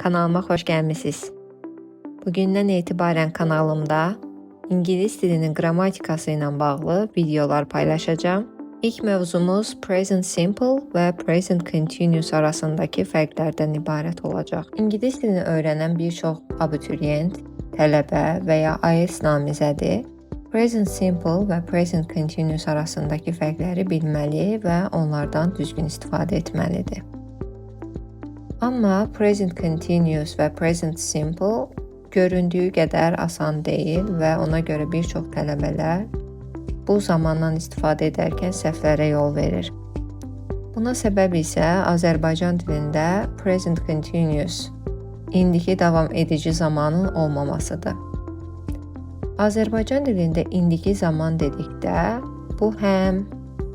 kanalıma xoş gəlmisiniz. Bugündən etibarən kanalımda İngilis dilinin qrammatikası ilə bağlı videolar paylaşacağım. İlk mövzumuz Present Simple və Present Continuous arasındakı fərqlərdən ibarət olacaq. İngilis dilini öyrənən bir çox abituriyent, tələbə və ya IELTS namizədi Present Simple və Present Continuous arasındakı fərqləri bilməli və onlardan düzgün istifadə etməlidir. Amma Present Continuous və Present Simple göründüyü qədər asan deyil və ona görə bir çox tələbələr bu zamandan istifadə edərkən səhvlərə yol verir. Buna səbəb isə Azərbaycan dilində Present Continuous, indiki davam edici zamanın olmamasıdır. Azərbaycan dilində indiki zaman dedikdə bu həm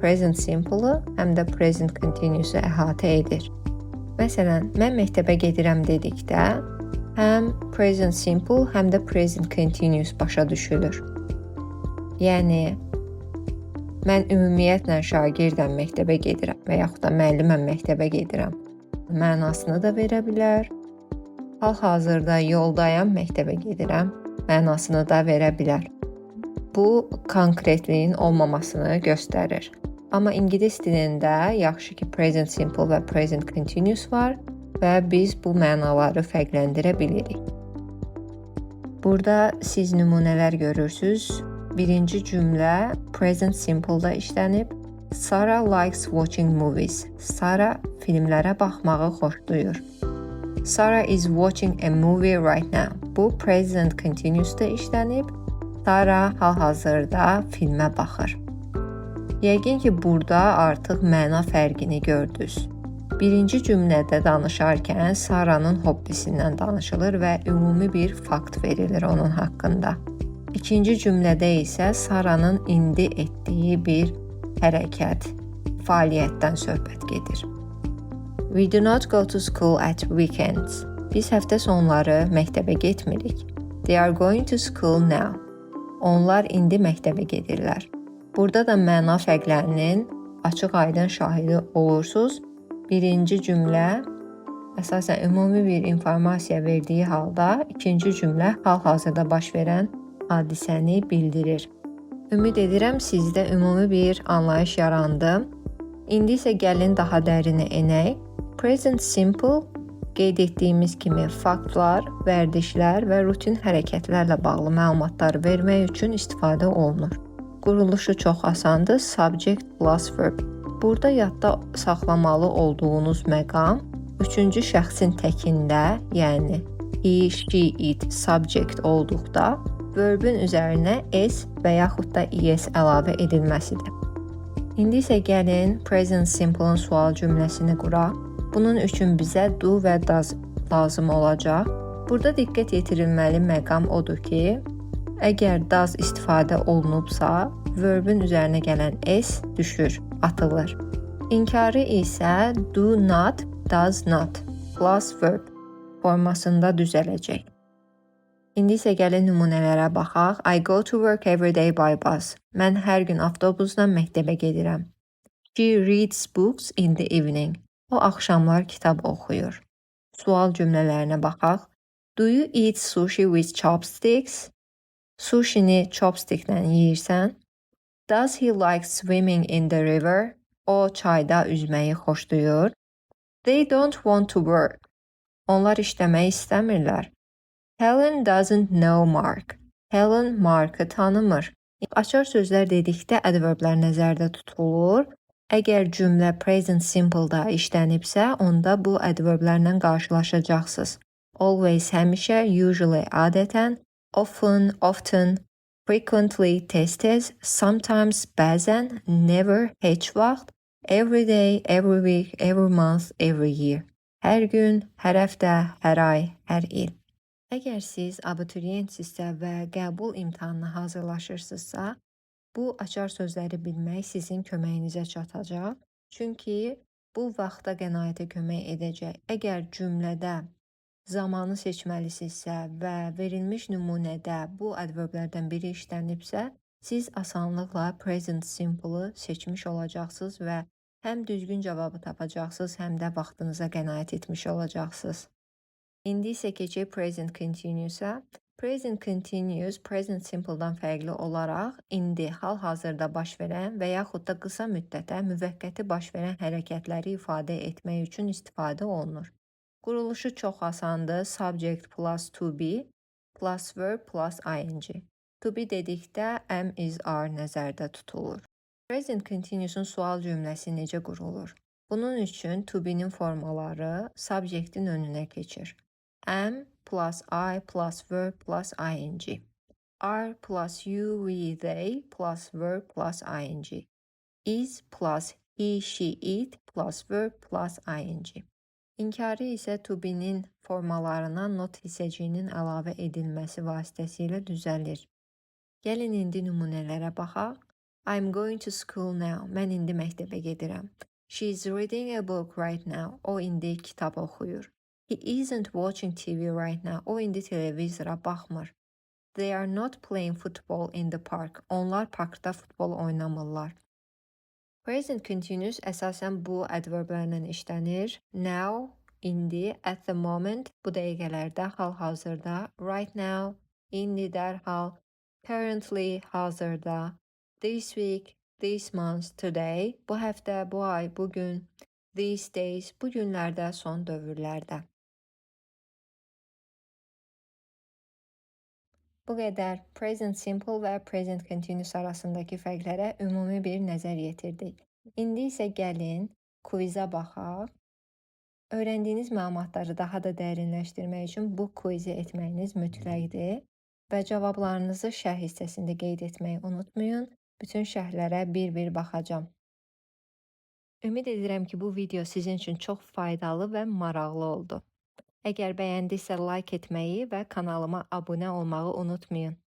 Present Simple-ı, həm də Present Continuous-u əhatə edir. Məsələn, mən məktəbə gedirəm dedikdə həm Present Simple, həm də Present Continuous başa düşülür. Yəni, mən ümumiyyətlə şagirdəm, məktəbə gedirəm və yaxud da müəlliməm, məktəbə gedirəm mənasını da verə bilər. Hal-hazırda yoldayam, məktəbə gedirəm mənasını da verə bilər. Bu, konkretliyin olmamasını göstərir. Amma İngilis dilində yaxşı ki Present Simple və Present Continuous var və biz bu mənaları fərqləndirə bilirik. Burada siz nümunələr görürsünüz. Birinci cümlə Present Simple-da işlənib. Sarah likes watching movies. Sarah filmlərə baxmağı xoşlayır. Sarah is watching a movie right now. Bu Present Continuous-da işlənib. Sarah hal-hazırda filmə baxır. Yəqin ki, burada artıq məna fərqini gördünüz. Birinci cümlədə danışarkən Sara'nın hobbisindən danışılır və ümumi bir fakt verilir onun haqqında. İkinci cümlədə isə Sara'nın indi etdiyi bir hərəkət, fəaliyyətdən söhbət gedir. We do not go to school at weekends. Biz həftə sonları məktəbə getmirik. They are going to school now. Onlar indi məktəbə gedirlər. Burada da məna fərqlərinin açıq-aydın şahidi olursunuz. Birinci cümlə əsasən ümumi bir informasiya verdiyi halda, ikinci cümlə hal-hazırda baş verən hadisəni bildirir. Ümid edirəm sizdə ümumi bir anlayış yarandı. İndi isə gəlin daha dərinə enək. Present Simple qeyd etdiyimiz kimi faktlar, vərdişlər və rutin hərəkətlərlə bağlı məlumatlar vermək üçün istifadə olunur. Quruluşu çox asandır. Subject plus verb. Burada yadda saxlamalı olduğunuz məqam üçüncü şəxsin təkində, yəni he, she, it, subject olduqda verbin üzərinə s və yaxud da es əlavə edilməsidir. İndi isə gəlin Present Simple-ın sual cümləsini quraq. Bunun üçün bizə do və does lazım olacaq. Burada diqqət yetirilməli məqam odur ki, əgər does istifadə olunubsa, verbin üzərinə gələn s düşür, atılır. İnkarı isə do not, does not plus verb formasında düzələcək. İndi isə gəlin nümunələrə baxaq. I go to work every day by bus. Mən hər gün avtobusla məktəbə gedirəm. She reads books in the evening. O axşamlar kitab oxuyur. Sual cümlələrinə baxaq. Do you eat sushi with chopsticks? Sushini chopsticklə yeyirsən? Does he like swimming in the river? O çayda üzməyi xoşlayır. They don't want to work. Onlar işləmək istəmirlər. Helen doesn't know Mark. Helen Mark'ı tanımır. Açar sözlər dedikdə adverblər nəzərdə tutulur. Əgər cümlə present simple-da işlənibsə, onda bu adverblərlə qarşılaşacaqsınız. Always həmişə, usually adətən, often, often, frequently tez-tez, sometimes bəzən, never heç vaxt, every day, every week, every month, every year. Hər gün, hər həftə, hər ay, hər il. Əgər siz abituriyentsizsə və qəbul imtahanına hazırlaşırsınızsa, bu açar sözləri bilmək sizin köməyinizə çatacaq. Çünki bu vaxta qənaətə kömək edəcək. Əgər cümlədə zamanı seçməlisinizsə və verilmiş nümunədə bu adverblərdən biri işlənibsə, siz asanlıqla present simple-ı seçmiş olacaqsınız və həm düzgün cavabı tapacaqsınız, həm də vaxtınıza qənaət etmiş olacaqsınız. İndi isə keçək present continuous-a. Present continuous, present simple-dan fərqli olaraq indi hal-hazırda baş verən və yaxud da qısa müddətə müvəqqəti baş verən hərəkətləri ifadə etmək üçün istifadə olunur. Quruluşu çox asandır. Subject plus to be plus verb plus ing. To be dedikdə am, is, are nəzərdə tutulur. Present continuous-un sual cümləsi necə qurulur? Bunun üçün to be-nin formaları subjectin önünə keçir. Am plus I plus verb plus ing. Are plus you, we, they plus verb plus ing. Is plus he, she, it plus verb plus ing. İnkarı isə to be-nin formalarına not hissəciyinin əlavə edilməsi vasitəsilə düzəlir. Gəlin indi nümunələrə baxaq. I'm going to school now. Mən indi məktəbə gedirəm. She is reading a book right now. O indi kitab oxuyur. He isn't watching TV right now. O indi televizora baxmır. They are not playing football in the park. Onlar parkda futbol oynamırlar. Present continuous əsasən bu adverblərlə işlənir. Now, indi, at the moment, bu dəqiqələrdə, hal-hazırda, right now, indi, dərhal, currently, hazırda, this week, this month, today, bu həftə, bu ay, bu gün, these days, bu günlərdə, son dövrlərdə. Bu qədər present simple və present continuous arasındakı fərqlərə ümumi bir nəzər yetirdik. İndi isə gəlin quizə baxaq. Öyrəndiyiniz məlumatları daha da dərinləşdirmək üçün bu quizi etməyiniz mütləqdir və cavablarınızı şərh hissəsində qeyd etməyi unutmayın. Bütün şərhlərə bir-bir baxacağam. Ümid edirəm ki, bu video sizin üçün çox faydalı və maraqlı oldu. Əgər bəyəndisə like etməyi və kanalıma abunə olmağı unutmayın.